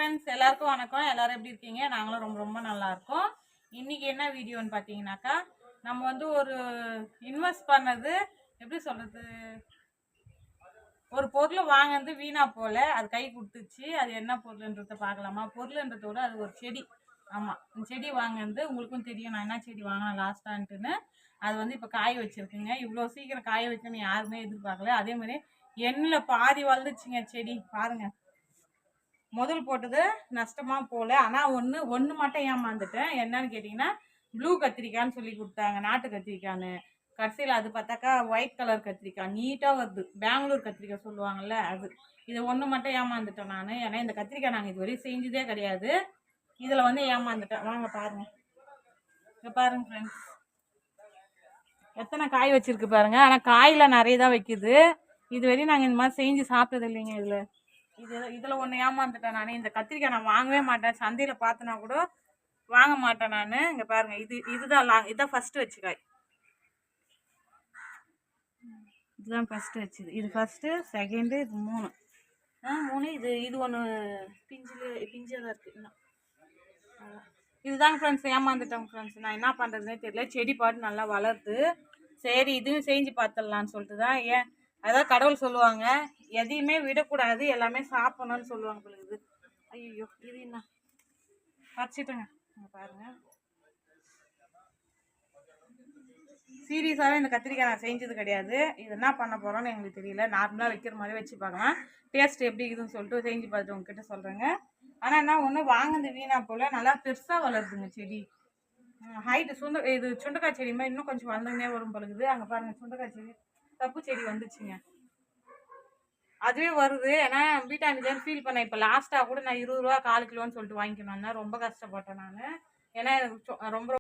Friends எல்லாருக்கும் வணக்கம். எல்லாரும் எப்படி இருக்கீங்க? நாங்களும் ரொம்ப ரொம்ப நல்லா இருக்கோம். இன்னைக்கு என்ன வீடியோன்னு பார்த்தீங்கன்னாக்கா, நம்ம வந்து ஒரு இன்வெஸ்ட் பண்ணது எப்படி சொல்றது, ஒரு பொருளை வாங்கினது வீணா போல அது கை கொடுத்துச்சு. அது என்ன பொருள்ன்றத பார்க்கலாமா? பொருள்ன்றதோட அது ஒரு செடி. ஆமாம், இந்த செடி வாங்கினது உங்களுக்கும் தெரியும். நான் என்ன செடி வாங்கினேன் லாஸ்ட்டான்ட்டுன்னு. அது வந்து இப்போ காய வச்சிருக்குங்க. இவ்வளோ சீக்கிரம் காய வச்சுன்னு யாருமே எதிர்பார்க்கல. அதே மாதிரி எண்ணில் பாதி வளர்ந்துச்சுங்க செடி. பாருங்க, முதல் போட்டது நஷ்டமா போல. ஆனால் ஒன்று மட்டும் ஏமாந்துட்டேன். என்னன்னு கேட்டிங்கன்னா, ப்ளூ கத்திரிக்காய்ன்னு சொல்லி கொடுத்தாங்க, நாட்டு கத்திரிக்காய்ன்னு. கடைசியில் அது பார்த்தாக்கா ஒயிட் கலர் கத்திரிக்காய் நீட்டாக வருது. பெங்களூர் கத்திரிக்காய் சொல்லுவாங்கள்ல அது. இதை ஒன்று மட்டும் ஏமாந்துட்டேன் நான். ஏன்னா இந்த கத்திரிக்காய் நாங்கள் இதுவரையும் செஞ்சதே கிடையாது. இதில் வந்து ஏமாந்துட்டேன். வாங்க பாருங்க, இங்கே பாருங்க ஃப்ரெண்ட்ஸ், எத்தனை காய் வச்சிருக்கு பாருங்க. ஆனால் காயில் நிறைய தான் வைக்குது. இதுவரையும் நாங்கள் இந்த மாதிரி செஞ்சு சாப்பிட்டது இல்லைங்க. இதில் ஒன்று ஏமாந்துட்டேன் நான். இந்த கத்திரிக்காய் நான் வாங்கவே மாட்டேன். சந்தையில் பார்த்தனா கூட வாங்க மாட்டேன் நான். இங்கே பாருங்கள், இதுதான் ஃபஸ்ட்டு வச்சு காய். இதுதான் ஃபஸ்ட்டு வச்சுது. இது ஃபஸ்ட்டு, செகண்டு, இது மூணு. இது ஒன்று பிஞ்சாக தான் இருக்குது இன்னும். இதுதாங்க ஃப்ரெண்ட்ஸ், ஏமாந்துட்டேன் ஃப்ரெண்ட்ஸ். நான் என்ன பண்ணுறதுனே தெரியல. செடி பாட்டு நல்லா வளருது. சரி, இதுவும் செஞ்சு பார்த்துடலான்னு சொல்லிட்டு தான். அதாவது கடவுள் சொல்லுவாங்க, எதையுமே விடக்கூடாது, எல்லாமே சாப்பிடணும்னு சொல்லுவாங்க பிள்ளைங்க. ஐயோ, இது என்ன பறிச்சிட்டுங்க பாருங்க. சீரியஸாகவே இந்த கத்திரிக்காய் நான் செஞ்சது கிடையாது. இது என்ன பண்ண போகிறோன்னு எங்களுக்கு தெரியல. நார்மலாக வைக்கிற மாதிரி வச்சு பார்க்கலாம், டேஸ்ட் எப்படி இருக்குதுன்னு சொல்லிட்டு செஞ்சு பார்த்துட்டு உங்ககிட்ட சொல்கிறேங்க. ஆனால் என்ன ஒன்று வாங்கினது வீணா போல் நல்லா பெருசாக வளருதுங்க செடி. ஹைட்டு இது சுண்டக்காய் செடி மாதிரி இன்னும் கொஞ்சம் வளர்ந்துனே வரும் பழகுது. அங்கே பாருங்கள், சுண்டக்காய் செடி தப்பு செடி வந்துச்சுங்க. அதுவே வருது. ஏன்னா வீட்டாண்டிதான் ஃபீல் பண்ணேன். இப்போ லாஸ்ட்டாக கூட நான் 20 ரூபா 1/4 கிலோன்னு சொல்லிட்டு வாங்கிக்கணும். ரொம்ப கஷ்டப்பட்டேன் நான். ஏன்னா ரொம்ப